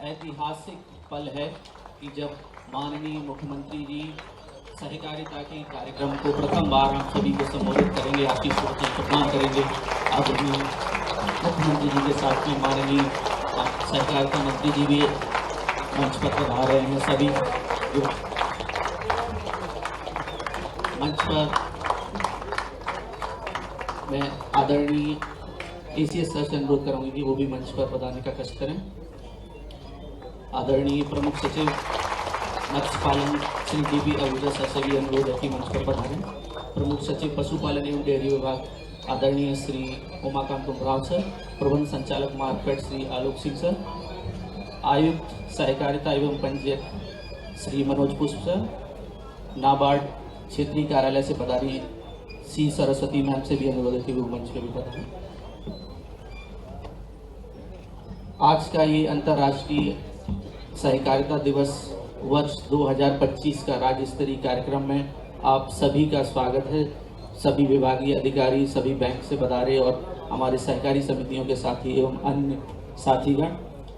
ऐतिहासिक पल है कि जब माननीय मुख्यमंत्री जी सहकारिता के कार्यक्रम को प्रथम बार आप सभी को संबोधित करेंगे, आपकी प्रणाम करेंगे। आप मुख्यमंत्री जी के साथ में माननीय सहकारिता मंत्री जी भी मंच पर पधार रहे हैं। सभी मंच पर मैं आदरणीय एसीएस सर से अनुरोध करूंगी कि वो भी मंच पर पधारने का कष्ट करें। आदरणीय प्रमुख सचिव मत्स्य पालन श्री डीबी आहूजा सर से भी अनुरोध है कि मंच पर पधारें। प्रमुख सचिव पशुपालन एवं डेयरी विभाग आदरणीय श्री उमाकांत उमराव सर, प्रबंध संचालक मार्केट श्री आलोक सिंह सर, आयुक्त सहकारिता एवं पंजीयक श्री मनोज पुष्प सर, नाबार्ड क्षेत्रीय कार्यालय से पधारी सी सरस्वती मैम से भी अनुरोध है कि वो मंच पर भी पधारें। आज का ये अंतर्राष्ट्रीय सहकारिता दिवस वर्ष 2025 का राज्य स्तरीय कार्यक्रम में आप सभी का स्वागत है। सभी विभागीय अधिकारी, सभी बैंक से पधारे और हमारे सहकारी समितियों के साथी एवं अन्य साथीगण,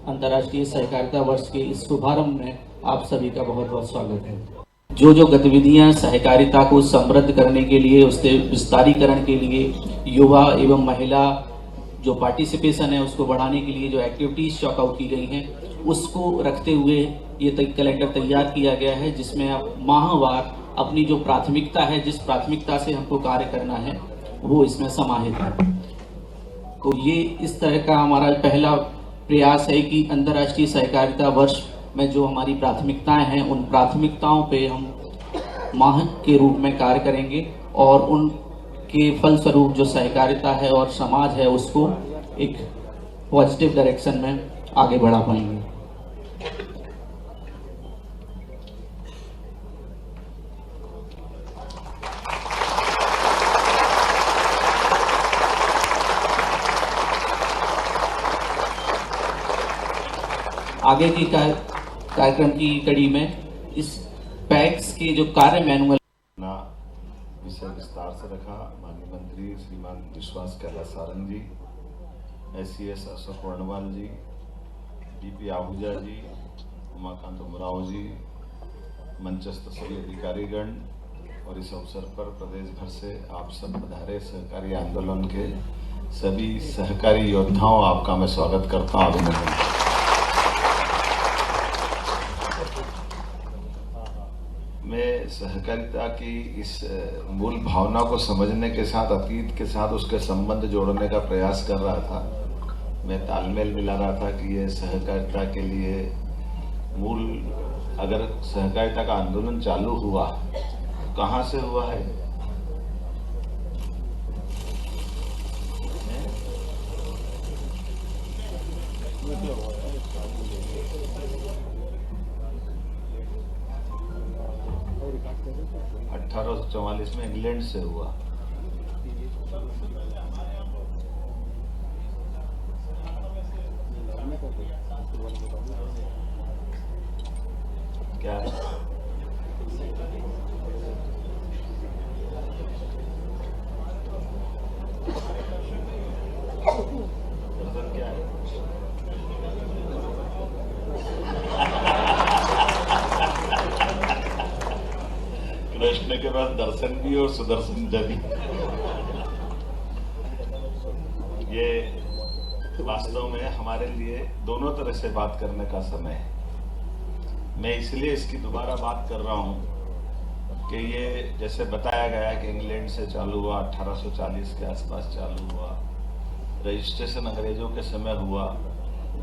अंतर्राष्ट्रीय सहकारिता वर्ष के इस शुभारंभ में आप सभी का बहुत बहुत स्वागत है। जो गतिविधियां सहकारिता को समृद्ध करने के लिए, उसके विस्तारीकरण के लिए, युवा एवं महिला जो पार्टिसिपेशन है उसको बढ़ाने के लिए जो एक्टिविटीज चॉक आउट की गई हैं, उसको रखते हुए ये कैलेंडर तैयार किया गया है, जिसमें आप माहवार अपनी जो प्राथमिकता है, जिस प्राथमिकता से हमको कार्य करना है, वो इसमें समाहित है। तो ये इस तरह का हमारा पहला प्रयास है कि अंतर्राष्ट्रीय सहकारिता वर्ष में जो हमारी प्राथमिकताएं हैं, उन प्राथमिकताओं पे हम माह के रूप में कार्य करेंगे और उनके फलस्वरूप जो सहकारिता है और समाज है उसको एक पॉजिटिव डायरेक्शन में आगे बढ़ा पाएंगे। आगे की कार्यक्रम की कड़ी में इस पैक्स के जो कार्य मैनुअल विषय विस्तार से रखा। माननीय मंत्री श्रीमान विश्वास कैलाश सारंग जी, एसीएस अशोक वर्णवाल जी, डीपी आहूजा जी, उमाकांत उमराव जी, मंचस्थ सभी अधिकारीगण और इस अवसर पर प्रदेश भर से आप सब पधारे सहकारी आंदोलन के सभी सहकारी योद्धाओं, आपका मैं स्वागत करता हूँ, अभिनंदन। मैं सहकारिता की इस मूल भावना को समझने के साथ अतीत के साथ उसके संबंध जोड़ने का प्रयास कर रहा था। मैं तालमेल मिला रहा था कि ये सहकारिता के लिए मूल, अगर सहकारिता का आंदोलन चालू हुआ कहाँ से हुआ है? में इंग्लैंड से हुआ। क्या है? दर्शन क्या है? कृष्ण के पास दर्शन भी और सुदर्शन भी। ये वास्तव में हमारे लिए दोनों तरह से बात करने का समय है। मैं इसलिए इसकी दोबारा बात कर रहा हूं कि ये जैसे बताया गया कि इंग्लैंड से चालू हुआ, 1840 के आसपास चालू हुआ, रजिस्ट्रेशन अंग्रेजों के समय हुआ,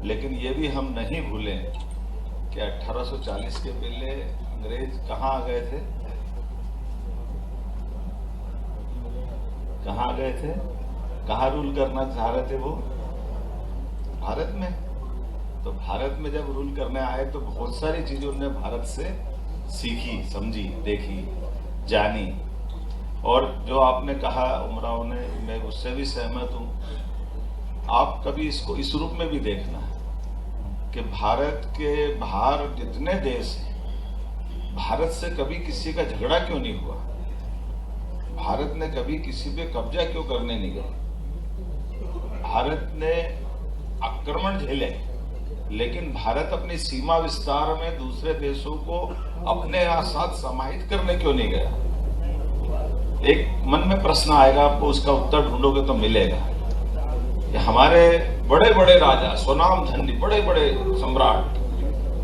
लेकिन ये भी हम नहीं भूलें कि 1840 के पहले अंग्रेज कहाँ आ गए थे? कहाँ गए थे? कहाँ रूल करना चाह रहे थे वो? भारत में। तो भारत में जब रूल करने आए तो बहुत सारी चीजें उन्होंने भारत से सीखी, समझी, देखी, जानी। और जो आपने कहा उमराव ने, मैं उससे भी सहमत हूं। आप कभी इसको इस रूप में भी देखना कि भारत के बाहर जितने देश हैं, भारत से कभी किसी का झगड़ा क्यों नहीं हुआ? भारत ने कभी किसी पे कब्जा क्यों करने नहीं गए? भारत ने आक्रमण झेले, लेकिन भारत अपनी सीमा विस्तार में दूसरे देशों को अपने साथ समाहित करने क्यों नहीं गया? एक मन में प्रश्न आएगा, आपको उसका उत्तर ढूंढोगे तो मिलेगा कि हमारे बड़े बड़े राजा, स्वनाम धन्य बड़े बड़े सम्राट,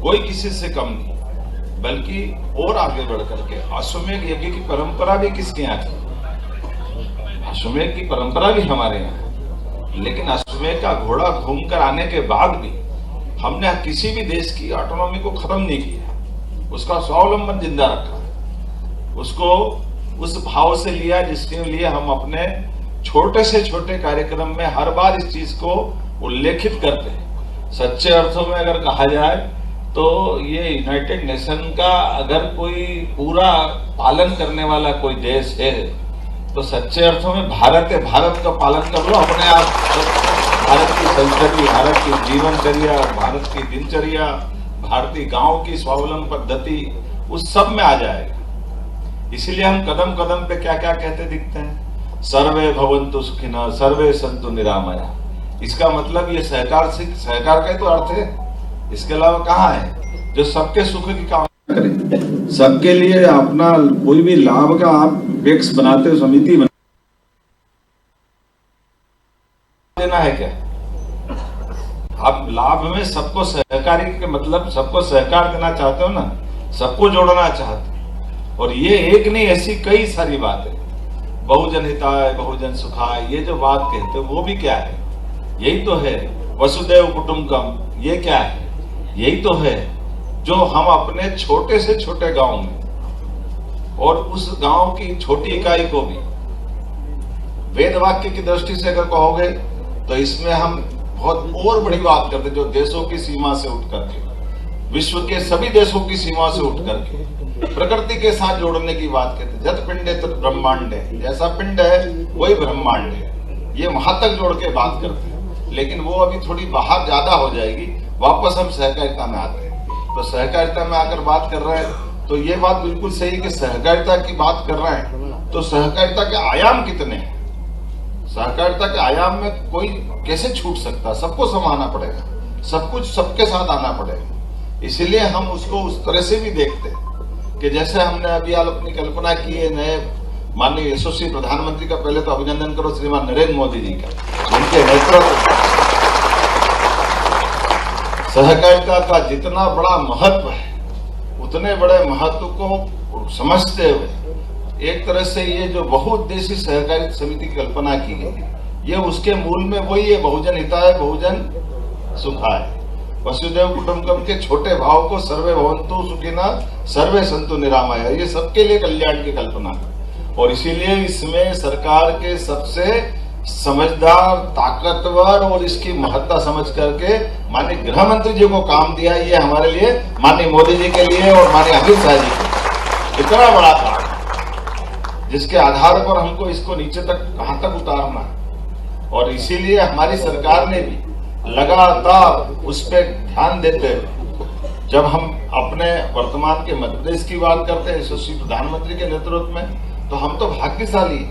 कोई किसी से कम नहीं, बल्कि और आगे बढ़ करके अश्वमेध यज्ञ की परंपरा भी किसके यहाँ थी? अश्वमेध की परंपरा भी हमारे यहाँ है, लेकिन अश्वमेध का घोड़ा घूमकर आने के बाद भी हमने किसी भी देश की ऑटोनॉमी को खत्म नहीं किया, उसका स्वावलंबन जिंदा रखा, उसको उस भाव से लिया जिसके लिए हम अपने छोटे से छोटे कार्यक्रम में हर बार इस चीज को उल्लेखित करते हैं। सच्चे अर्थों में अगर कहा जाए तो ये यूनाइटेड नेशन का अगर कोई पूरा पालन करने वाला कोई देश है तो सच्चे अर्थों में भारत है। भारत का पालन कर लो अपने आप, भारत की संस्कृति, भारत की जीवनचर्या, भारत की दिनचर्या, भारतीय गांव की स्वावलंबन पद्धति, उस सब में आ जाएगा। इसीलिए हम कदम कदम पे क्या क्या कहते दिखते हैं, सर्वे भवन्तु सुखिनः, सर्वे सन्तु निरामया। इसका मतलब ये सहकार का तो अर्थ है, इसके अलावा कहाँ है जो सबके सुख की कामना करे, सबके लिए अपना कोई भी लाभ का आप वेक्स बनाते हो, समिति बना देना है क्या? आप लाभ में सबको सहकारी के मतलब सबको सहकार देना चाहते हो ना, सबको जोड़ना चाहते हो। और ये एक नहीं, ऐसी कई सारी बातें, बहुजन हिताय बहुजन सुखाय, ये जो बात कहते हो वो भी क्या है? यही तो है वसुदैव कुटुंबकम। ये क्या है? यही तो है जो हम अपने छोटे से छोटे गांव में और उस गांव की छोटी इकाई को भी वेद वाक्य की दृष्टि से अगर कहोगे तो इसमें हम बहुत और बड़ी बात करते, जो देशों की सीमा से उठ करके, विश्व के सभी देशों की सीमा से उठ करके प्रकृति के साथ जोड़ने की बात कहते। जत पिंडे तत् ब्रह्मांड है, जैसा पिंड है वही ब्रह्मांड है, ये वहां तक जोड़ के बात करते हैं। लेकिन वो अभी थोड़ी बाहर ज्यादा हो जाएगी, वापस हम सहकारिता में आते हैं। तो सहकारिता में आकर बात कर रहे हैं तो ये बात बिल्कुल सही कि सहकारिता की बात कर रहे हैं तो सहकारिता के आयाम कितने हैं? सहकारिता के आयाम में कोई कैसे छूट सकता? सबको समाना पड़ेगा, सब कुछ सबके साथ आना पड़ेगा। इसीलिए हम उसको उस तरह से भी देखते हैं कि जैसे हमने अभी अपनी कल्पना की है नए माननीय यशस्वी प्रधानमंत्री का, पहले तो अभिनंदन करो श्रीमान नरेंद्र मोदी जी का, उनके नेतृत्व सहकारिता का जितना बड़ा महत्व है, उतने बड़े महत्व को समझते हुए एक तरह से ये जो बहुउद्देशीय सहकारी समिति की कल्पना की गई, ये उसके मूल में वही है, बहुजन हिताय बहुजन सुखाय, वसुदैव कुटुंबकम के छोटे भाव को सर्वे भवन्तु सुखिनः सर्वे सन्तु निरामया, ये सबके लिए कल्याण की कल्पना है। और इसीलिए इसमें सरकार के सबसे समझदार, ताकतवर और इसकी महत्ता समझ करके माननीय गृह मंत्री जी को काम दिया। ये हमारे लिए, माननीय मोदी जी के लिए और माननीय अमित शाह जी के इतना बड़ा काम, जिसके आधार पर हमको इसको नीचे तक कहां तक उतारना है। और इसीलिए हमारी सरकार ने भी लगातार उस पर ध्यान देते हुए, जब हम अपने वर्तमान के मध्य प्रदेश की बात करते हैं यशस्वी प्रधानमंत्री के नेतृत्व में, तो हम तो भाग्यशाली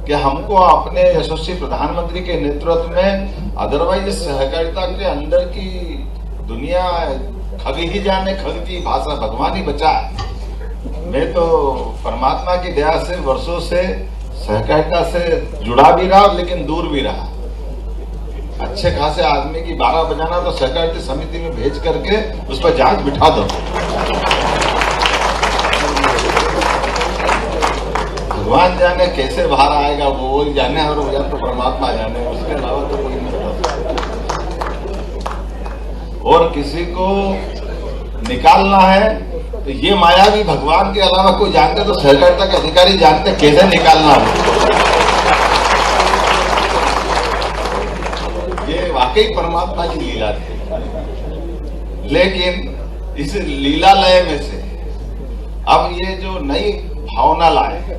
कि हमको अपने यशस्वी प्रधानमंत्री के नेतृत्व में, अदरवाइज सहकारिता के अंदर की दुनिया खग ही जाने, खग की भाषा भगवान ही बचाए। मैं तो परमात्मा की दया से वर्षों से सहकारिता से जुड़ा भी रहा, लेकिन दूर भी रहा। अच्छे खासे आदमी की 12 बजाना तो सहकारिता समिति में भेज करके उस पर जांच बिठा दो। भगवान जाने कैसे बाहर आएगा, वो जाने, और या तो परमात्मा जाने, उसके अलावा तो कोई नहीं। और किसी को निकालना है तो ये मायावी भगवान के अलावा कोई जानते तो सहकारिता के अधिकारी जानते कैसे निकालना है। ये वाकई परमात्मा की लीला थी। लेकिन इस लीलालय में से अब ये जो नई भावना लाए,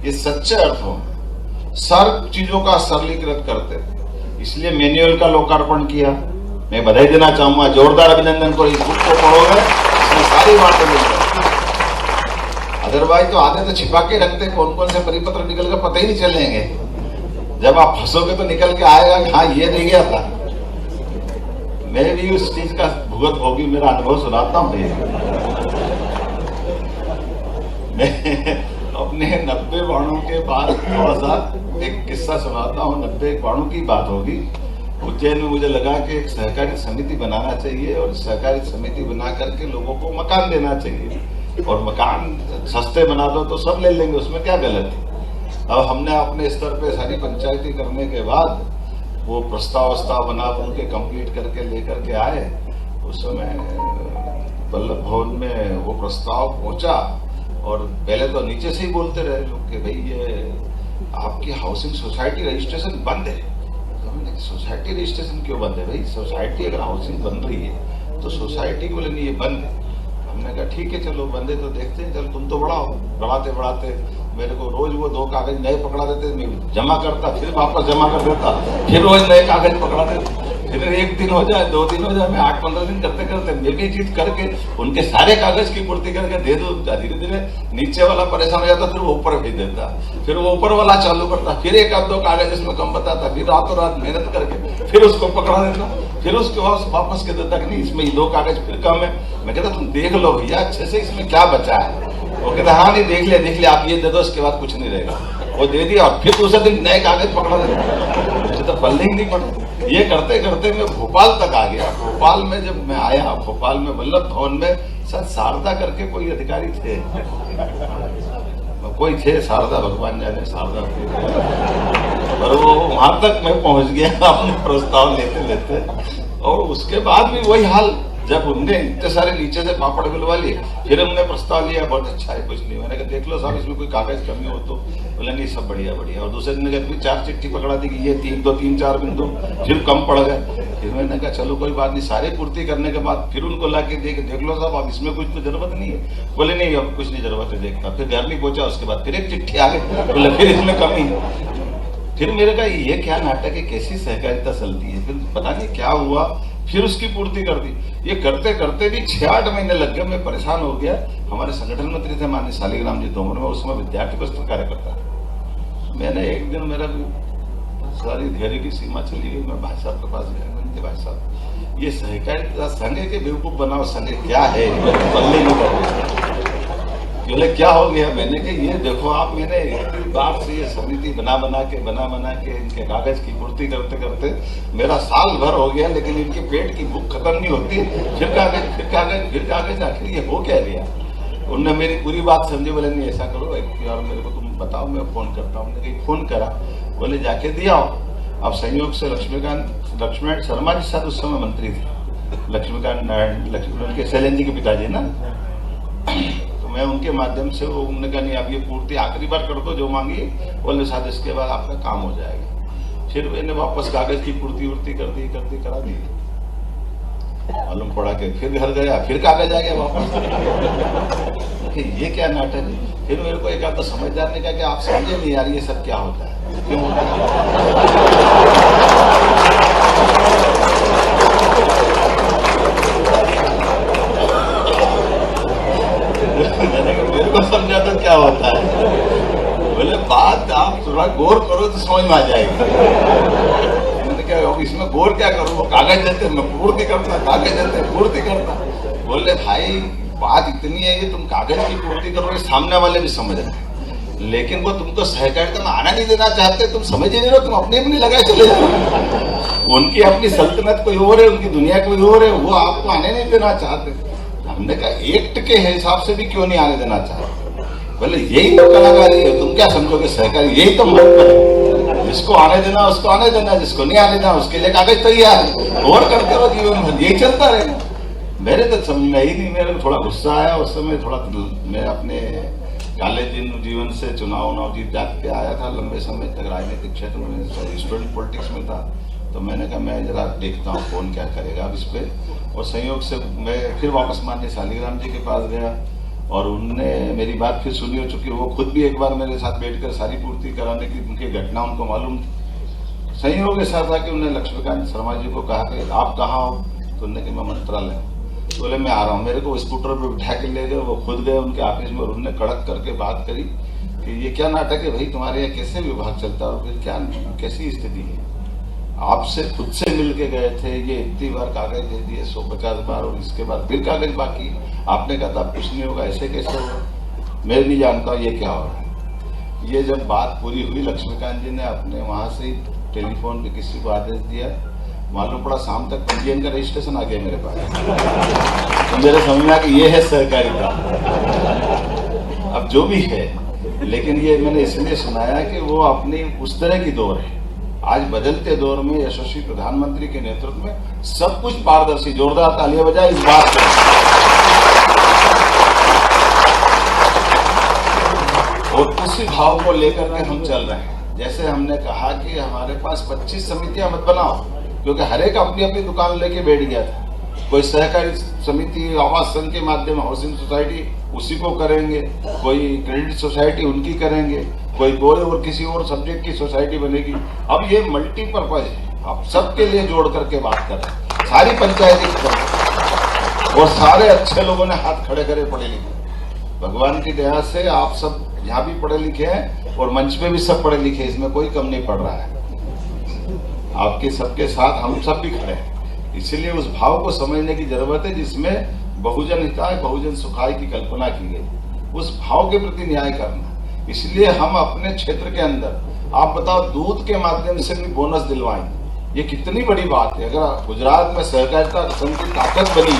ये सच्चे अर्थों में सर्व चीजों का सरलीकृत करते थे, इसलिए मैनुअल का लोकार्पण किया। मैं बधाई देना चाहूंगा, जोरदार अभिनंदन करो। इस बुक को पढ़ोगे, इसमें सारी बातें मिल जाएगी। अदरवाइज तो आधे तो छिपा के रखते, कौन कौन से परिपत्र निकल कर पता ही नहीं चलेंगे। जब आप फंसोगे तो निकल के आएगा कि हाँ ये नहीं गया था। मैं भी उस चीज का भुगत भोगी, मेरा अनुभव सुनाता हूँ भैया। मैं अपने 90 बाणों के बाद थोड़ा सा एक किस्सा सुनाता हूँ। 90 बाणों की बात होगी। उज्जैन में मुझे लगा कि एक सहकारी समिति बनाना चाहिए और सहकारी समिति बना करके लोगों को मकान देना चाहिए, और मकान सस्ते बना दो तो सब ले लेंगे, उसमें क्या गलत है। अब हमने अपने स्तर पे सारी पंचायती करने के बाद वो प्रस्ताव बना उनके कंप्लीट करके लेकर के आए। उस समय वल्लभ भवन में वो प्रस्ताव पहुंचा और पहले तो नीचे से ही बोलते रहे लोग कि भाई ये आपकी हाउसिंग सोसाइटी रजिस्ट्रेशन बंद है। सोसाइटी रजिस्ट्रेशन क्यों बंद है भाई? सोसाइटी अगर हाउसिंग बन रही है तो सोसाइटी को लेनी ये बंद है। हमने कहा ठीक है चलो बंद है तो देखते हैं, चल तुम तो बढ़ाओ। बढ़ाते बढ़ाते मेरे को रोज वो 2 कागज नए पकड़ा देते, मैं जमा करता, फिर वापस जमा कर देता, फिर रोज नए कागज पकड़ा देते। फिर 1 दिन हो जाए, 2 दिन हो जाए, मैं 8-15 दिन करते करते मैं भी चीज करके उनके सारे कागज की पूर्ति करके दे दो। धीरे धीरे नीचे वाला परेशान हो जाता, फिर वो ऊपर भेज देता, फिर वो ऊपर वाला चालू करता, फिर 1-2 कागज इसमें कम बताता, फिर रातों रात मेहनत करके फिर उसको पकड़ा देता, फिर उसके बाद वापस कह देता कि नहीं इसमें 2 कागज फिर कम है। मैं कहता तुम देख लो भैया अच्छे से इसमें क्या बचा है। वो कहता हाँ नहीं देख ले आप ये दे दो, इसके बाद कुछ नहीं रहेगा। वो दे दिया और फिर दूसरे दिन नए कागज पकड़ा देता, मुझे तो पढ़ने ही नहीं पड़ा। ये करते करते मैं भोपाल तक आ गया। भोपाल में जब मैं आया, भोपाल में वल्लभ भवन में सर शारदा करके कोई अधिकारी थे, कोई थे शारदा, भगवान जाने शारदा थे, और वो वहां तक मैं पहुंच गया अपने प्रस्ताव लेते लेते। और उसके बाद भी वही हाल, जब उनने इतने सारे नीचे से पापड़ बिलवा लिए, फिर हमने प्रस्ताव लिया बहुत अच्छा है कुछ नहीं। मैंने कहा देख लो साहब इसमें कोई कागज कमी हो तो, बोला नहीं सब बढ़िया बढ़िया। और दूसरे दिन फिर 4 चिट्ठी पकड़ा दी कि ये 3-4 बिंदु फिर कम पड़ गए। फिर मैंने कहा चलो कोई बात नहीं, सारे पूर्ति करने के बाद फिर उनको ला के देख लो साहब अब इसमें कुछ तो जरूरत नहीं है। बोले नहीं अब कुछ नहीं जरूरत है। देखता फिर घर नहीं पहुंचा, उसके बाद फिर एक चिट्ठी आ गई, बोले फिर इसमें कमी है। फिर मेरे कहा ये क्या नाटक है, कैसी सहकारिता चलती है। फिर पता नहीं क्या हुआ, फिर उसकी पूर्ति कर दी। ये करते करते भी 6-8 महीने लग गए, मैं परेशान हो गया। हमारे संगठन मंत्री थे माननीय शालिग्राम जी तोमर, में उस समय विद्यार्थी परिषद कार्यकर्ता। मैंने एक दिन मेरा सारी धैर्य की सीमा चली गई, मैं भाई साहब के पास गया। मैंने भाई साहब ये सहकारिता संघ के बेवकूफ बनाओ संघ क्या है, पल्ले नहीं कर। बोले क्या हो गया? मैंने कहा ये देखो आप, मैंने इतनी बार से ये समिति बना बना के इनके कागज की पूर्ति करते करते मेरा साल भर हो गया, लेकिन इनके पेट की भूख खत्म नहीं होती। फिर कागज आखिर ये हो क्या गया? उनने मेरी पूरी बात समझी। बोले नहीं ऐसा करो यार मेरे को तुम बताओ, मैं फोन करता हूँ। मैंने कहीं फोन करा, बोले जाके दिया। अब संयोग से लक्ष्मीनारायण शर्मा जी साथ उस समय मंत्री थे, लक्ष्मीनारायण के शैलेंद्र जी के पिताजी ना। मैं उनके माध्यम से वो उन्होंने कहा नहीं आप ये पूर्ति आखिरी बार कर दो जो मांगी, बोले साथ इसके बाद आपका काम हो जाएगा। फिर मैंने वापस कागज की पूर्ति करा दी। मालूम पड़ा कि फिर घर गया, फिर कागज आ गया वापस। ये क्या नाटक है। फिर मेरे को एक आधा समझदार ने कहा कि आप समझे नहीं यार ये सब क्या होता है, क्यों होता मेरे को समझा तो क्या होता है। बोले बात आप थोड़ा गौर करो तो समझ में आ जाएगी। मैंने कहा इसमें गौर क्या करूं, वो कागज देते मैं पूर्ति करता, कागज देते पूर्ति करता। बोले भाई बात इतनी है कि तुम कागज की पूर्ति करोगे, सामने वाले भी समझ रहे हैं, लेकिन वो तुमको सहकारिता में आना नहीं देना चाहते। तुम समझ ही नहीं रहो, तुम अपने लगाए चले जाओ। उनकी अपनी सल्तनत कोई और है, उनकी दुनिया कोई और है, वो आपको आने नहीं देना चाहते। हमने कहा एक्ट के हिसाब से भी क्यों नहीं आने देना चाहते। बोले यही तो कलाकारी है, तुम क्या समझोगे सहकारी, यही तो महत्व है। जिसको आने देना उसको आने देना, जिसको नहीं आने देना उसके लिए कागज तैयार है, और करते रहो जीवन भर, यही चलता रहेगा। मेरे तो समझ में ही नहीं, मेरे को थोड़ा गुस्सा आया उस समय। थोड़ा मैं अपने कॉलेज जीवन से चुनाव जीत जात के आया था, लंबे समय तक राजनीतिक क्षेत्र में स्टूडेंट पॉलिटिक्स में था। तो मैंने कहा मैं जरा देखता हूँ कौन क्या करेगा अब इस पे। और संयोग से मैं फिर वापस माननीय शालिग्राम जी के पास गया और उनने मेरी बात फिर सुनी हो चुकी। वो खुद भी एक बार मेरे साथ बैठकर सारी पूर्ति कराने की उनकी घटना उनको मालूम थी। संयोग ऐसा था कि उन्होंने लक्ष्मीकांत शर्मा जी को कहा कि आप कहाँ हो, तो उन्होंने कि मैं मंत्रालय हूँ। बोले मैं आ रहा हूँ। मेरे को स्कूटर पर बिठा के ले गए, वो खुद गए उनके ऑफिस में और उन्होंने कड़क करके बात करी कि ये क्या नाटक है भाई, तुम्हारे यहाँ कैसे विभाग चलता है और फिर क्या कैसी स्थिति है। आपसे खुद से मिल के गए थे, ये इतनी बार कागज दे दिए 150 बार, और इसके बाद फिर कागज बाकी। आपने कहा था कुछ नहीं होगा, ऐसे कैसे होगा? मैं नहीं जानता ये क्या हो रहा है। ये जब बात पूरी हुई, लक्ष्मीकांत जी ने अपने वहां से ही टेलीफोन पे किसी को आदेश दिया, मालूम पड़ा शाम तक पंजीयन का रजिस्ट्रेशन आ गया मेरे पास। तो मेरे समझ में आ कि ये है सहकारिता। अब जो भी है, लेकिन ये मैंने इसलिए सुनाया कि वो अपनी उस तरह की दौर है। आज बदलते दौर में यशस्वी प्रधानमंत्री के नेतृत्व में सब कुछ पारदर्शी। जोरदार तालियां बजाएं इस बात पे। और उसी भाव को लेकर के हम चल रहे हैं। जैसे हमने कहा कि हमारे पास 25 समितियां मत बनाओ, क्योंकि हर एक अपनी अपनी दुकान लेके बैठ गया था। कोई सहकारी समिति आवास संघ के माध्यम हाउसिंग सोसाइटी उसी को करेंगे, कोई क्रेडिट सोसाइटी उनकी करेंगे, कोई और किसी और सब्जेक्ट की सोसाइटी बनेगी। अब ये मल्टीपर्पज है, अब सबके लिए जोड़ करके बात कर रहे हैं, सारी पंचायती और सारे अच्छे लोगों ने हाथ खड़े करे, पढ़े लिखे। भगवान की दया से आप सब यहाँ भी पढ़े लिखे हैं और मंच पे भी सब पढ़े लिखे, इसमें कोई कम नहीं पड़ रहा है। आपके सबके साथ हम सब भी खड़े हैं। इसलिए उस भाव को समझने की जरूरत है जिसमें बहुजन हिताय बहुजन सुखाय की कल्पना की गई। उस भाव के प्रति न्याय करना। इसलिए हम अपने क्षेत्र के अंदर, आप बताओ, दूध के माध्यम से भी बोनस दिलवाएंगे। ये कितनी बड़ी बात है। अगर गुजरात में सहकारिता संघ की ताकत बनी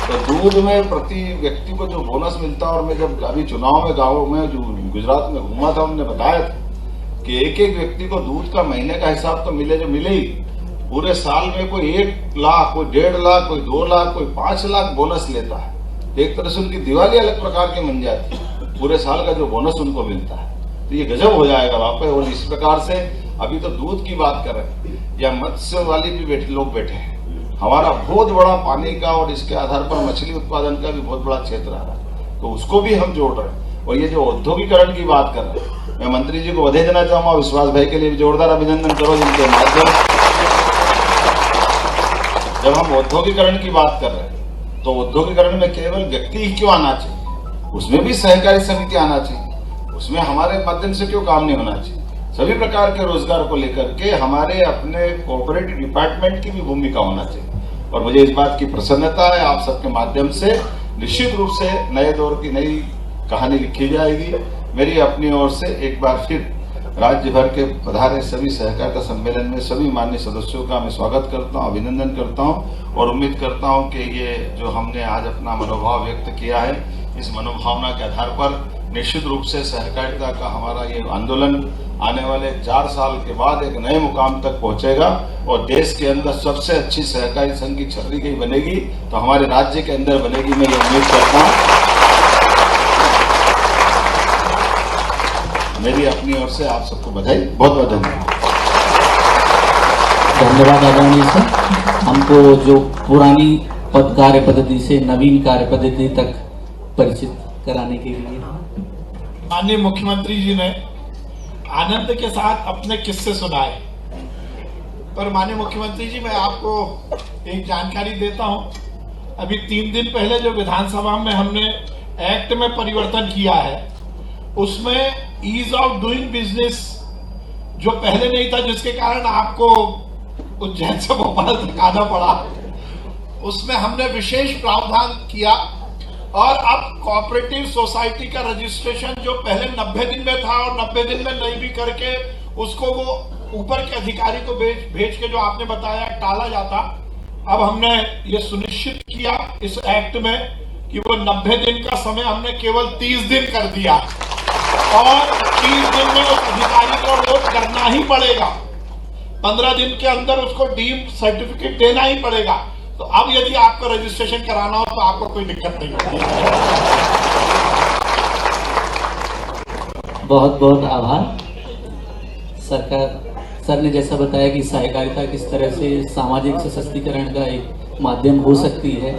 तो दूध में प्रति व्यक्ति को जो बोनस मिलता है, और मैं जब अभी चुनाव में गाँव में जो गुजरात में घूमा था, उन्होंने बताया था कि एक एक व्यक्ति को दूध का महीने का हिसाब तो मिले जो मिले ही, पूरे साल में कोई 1 लाख, कोई 1.5 लाख, कोई 2 लाख, कोई 5 लाख बोनस लेता है। एक तरह से उनकी दिवाली अलग प्रकार की बन जाती है, पूरे साल का जो बोनस उनको मिलता है। तो ये गजब हो जाएगा वहां पे। और इस प्रकार से अभी तो दूध की बात कर रहे हैं, या मत्स्य वाली भी लोग बैठे हैं। हमारा बहुत बड़ा पानी का और इसके आधार पर मछली उत्पादन का भी बहुत बड़ा क्षेत्र आ रहा है, तो उसको भी हम जोड़ रहे हैं। और ये जो औद्योगिकरण की बात कर रहे हैं, मैं मंत्री जी को बधाई देना चाहूंगा, विश्वास भाई के लिए भी जोरदार अभिनंदन करो, जिनके माध्यम जब हम औद्योगिकरण की बात कर रहे हैं, तो औद्योगिकरण में केवल व्यक्ति ही क्यों आना चाहिए, उसमें भी सहकारी समिति आना चाहिए। उसमें हमारे माध्यम से क्यों काम नहीं होना चाहिए? सभी प्रकार के रोजगार को लेकर के हमारे अपने कोऑपरेटिव डिपार्टमेंट की भी भूमिका होना चाहिए। और मुझे इस बात की प्रसन्नता है, आप सबके माध्यम से निश्चित रूप से नए दौर की नई कहानी लिखी जाएगी। मेरी अपनी ओर से एक बार फिर राज्य भर के पधारे सभी सहकारिता सम्मेलन में सभी माननीय सदस्यों का मैं स्वागत करता हूं, अभिनंदन करता हूं, और उम्मीद करता हूं कि ये जो हमने आज अपना मनोभाव व्यक्त किया है, इस मनोभावना के आधार पर निश्चित रूप से सहकारिता का हमारा ये आंदोलन आने वाले 4 साल के बाद एक नए मुकाम तक पहुंचेगा, और देश के अंदर सबसे अच्छी सहकारी संघ की छतरी कहीं बनेगी तो हमारे राज्य के अंदर बनेगी, मैं ये उम्मीद करता हूँ। मेरी अपनी ओर से आप सबको बधाई, बहुत बहुत धन्यवाद। धन्यवाद आदरणीय सर, हमको जो पुरानी कार्य पद्धति से नवीन कार्य पद्धति तक परिचित कराने के लिए। माननीय मुख्यमंत्री जी ने आनंद के साथ अपने किस्से सुनाए, पर माननीय मुख्यमंत्री जी, मैं आपको एक जानकारी देता हूं। अभी 3 दिन पहले जो विधानसभा में हमने एक्ट में परिवर्तन किया है, उसमें ईज ऑफ डूइंग बिजनेस जो पहले नहीं था, जिसके कारण आपको उज्जैन से भोपाल तक आना पड़ा, उसमें हमने विशेष प्रावधान किया। और अब कोऑपरेटिव सोसाइटी का रजिस्ट्रेशन जो पहले 90 दिन में था और 90 दिन में नहीं भी करके उसको वो ऊपर के अधिकारी को भेज के जो आपने बताया टाला जाता, अब हमने ये सुनिश्चित किया इस एक्ट में कि वो 90 दिन का समय हमने केवल 30 दिन कर दिया, और 30 दिन में उस अधिकारी को वो करना ही पड़ेगा। 15 दिन के अंदर उसको डीम्ड सर्टिफिकेट देना ही पड़ेगा। तो अब यदि आपको रजिस्ट्रेशन कराना हो तो आपको कोई दिक्कत नहीं होगी। बहुत बहुत आभार। सरकार सर ने जैसा बताया कि सहकारिता किस तरह से सामाजिक सशक्तिकरण का एक माध्यम हो सकती है।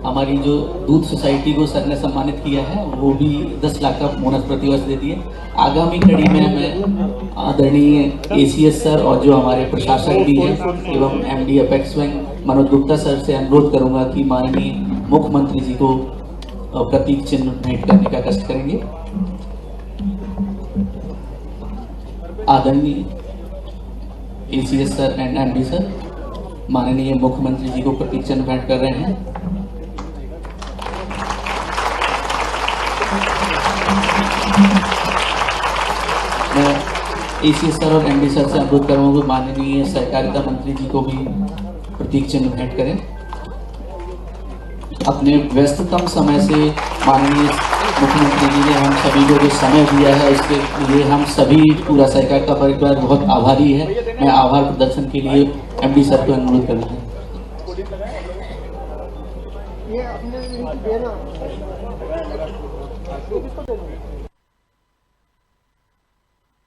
हमारी जो दूध सोसाइटी को सर ने सम्मानित किया है, वो भी 10 लाख का बोनस प्रतिवर्ष देती है। आगामी कड़ी में मैं आदरणीय ACS सर और जो हमारे प्रशासक भी हैं एवं MD apex bank Manoj Gupta sir से अनुरोध करूंगा कि माननीय मुख्यमंत्री जी को प्रतीक चिन्ह भेंट करने का कष्ट करेंगे। आदरणीय ACS sir and MD sir माननीय मुख्यमंत्री जी को प्रतीक चिन्ह भेंट कर रहे हैं। मैं ACS सर और MD सर से अनुरोध करूंगा माननीय सहकारिता मंत्री जी को भी प्रतीक चिन्ह भेंट करें। अपने व्यस्ततम समय से माननीय मुख्यमंत्री जी ने हम सभी को जो समय दिया है उसके लिए हम सभी पूरा सहकारिता परिवार बहुत आभारी है। मैं आभार प्रदर्शन के लिए MD सर को अनुरोध करना है। ये अपने देना